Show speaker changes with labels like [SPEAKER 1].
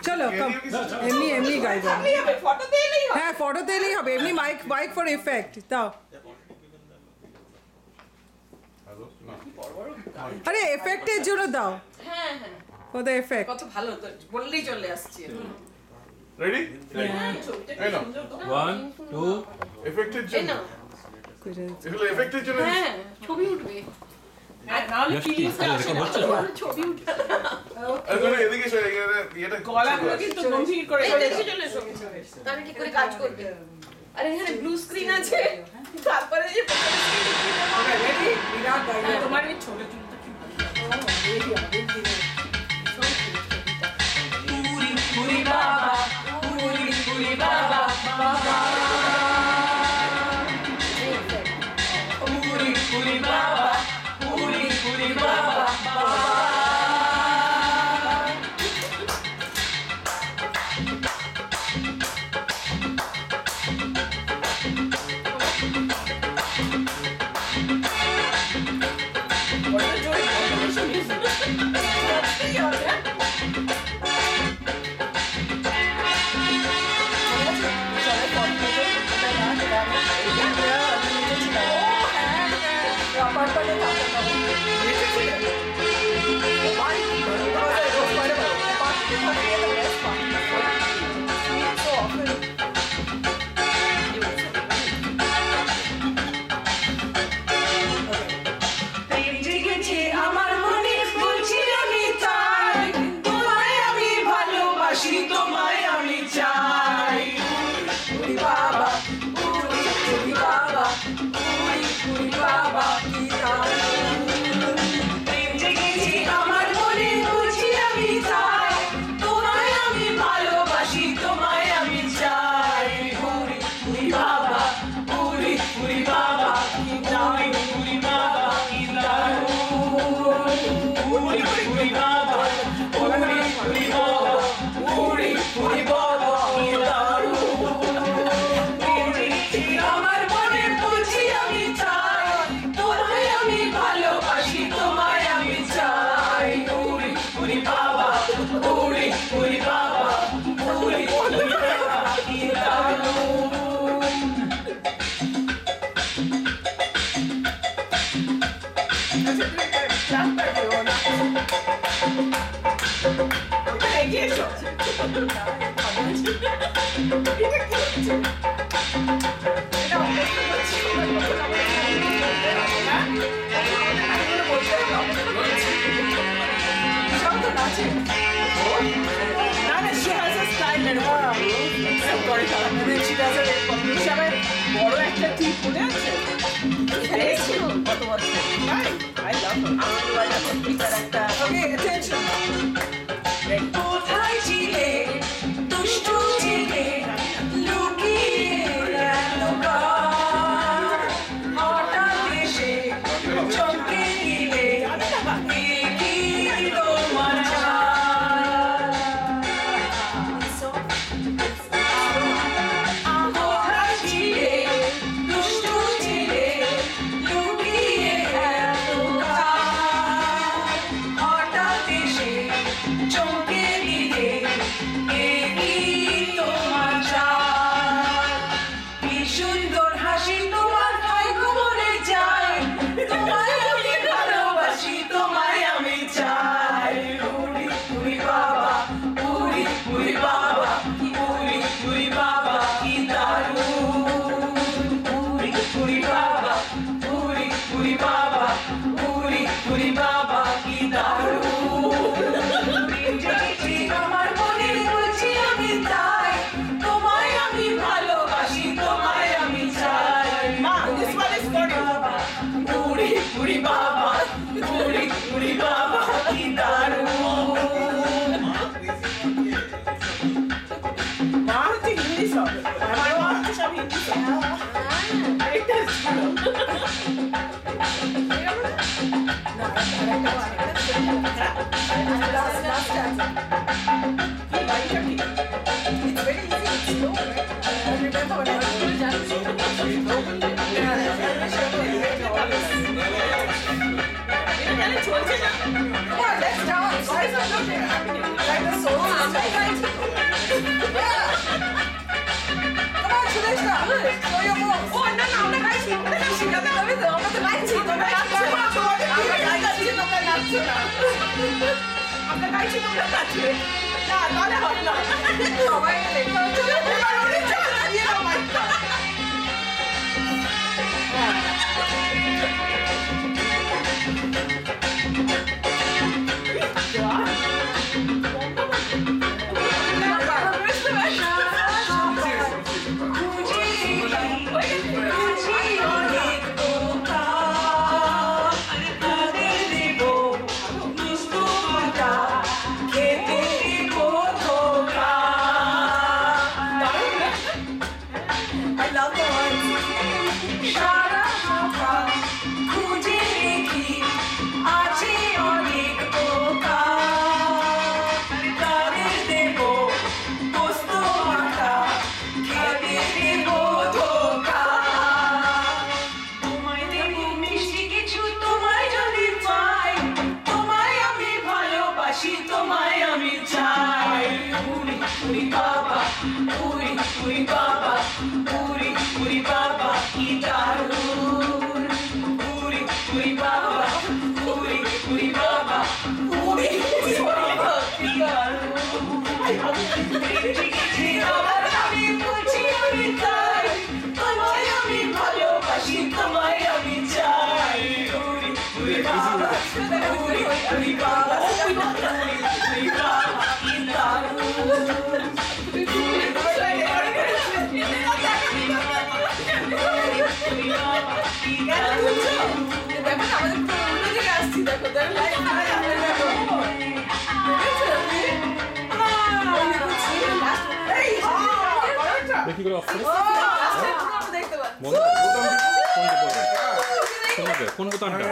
[SPEAKER 1] চলো এমনি এমনি গাইবো হ্যাঁ ফটোতে এলেই হবে এমনি মাইক মাইক ফর এফেক্ট দাও আরে এফেক্টের জন্য দাও
[SPEAKER 2] হ্যাঁ হ্যাঁ
[SPEAKER 1] ফর দ্য এফেক্ট
[SPEAKER 2] কত ভালো তো বললেই চলে আসছে
[SPEAKER 3] রেডি এই নাও
[SPEAKER 4] 1 2
[SPEAKER 3] এফেক্টের জন্য এগুলো এফেক্টের জন্য
[SPEAKER 2] হ্যাঁ ছবি উঠবে নাহলে ছবি উঠবে
[SPEAKER 3] আরে এদিকে এসে এটা
[SPEAKER 5] গলাগুলো কিন্তু গম্ভীর করে
[SPEAKER 2] চলে এসো তাহলে কি করে কাজ করবে আরে এখানে ব্লু স্ক্রিন আছে তারপরে যে
[SPEAKER 5] রেডি বিরাট গাইড তোমার এই ছোট চুলটা কি পুরি পুরি বাবা পুরি পুরি বাবা বাবা পুরি পুরি বাবা পুরি পুরি বাবা বাবা বড় একটা টিপ মনে আছে কত বছর আই লাভ একটা ওকে অ্যাটেনশন কোথায় ছিলে দুষ্টু ছিলে লুকিয়ে হঠাৎ এসে চমকে দিলে তোমার Let's dance. Why is that not happening?
[SPEAKER 1] Show your moves.
[SPEAKER 2] ও না না আমরা গাইছি আমরা শিখাতে হবে তো আমরা তো গাইছি তোমরা নাচছো না আমরা গাইছি তোমরা নাচছো না আমরা গাইছি তোমরা নাচবে না তাহলে হবে না সবাই চলো চলো চলো দিয়ে দাও মাইকটা
[SPEAKER 5] তোমায় আমি চাই উড়ি উড়ি বাবা উড়ি উড়ি বাবা উড়ি উড়ি বাবা কি দারুণ উড়ি উড়ি বাবা উড়ি উড়ি বাবা উড়ি উড়ি বাবা কি দারুণ আমি বলছি আমি তাই তোমায় আমি ভালোবাসি তোমায় আমি চাই উড়ি উড়ি বাবা উড়ি উড়ি বাবা
[SPEAKER 4] দেখি করে অফ করে
[SPEAKER 2] দেখতে পাচ্ছি
[SPEAKER 4] বন্ধ কোন বোতামটা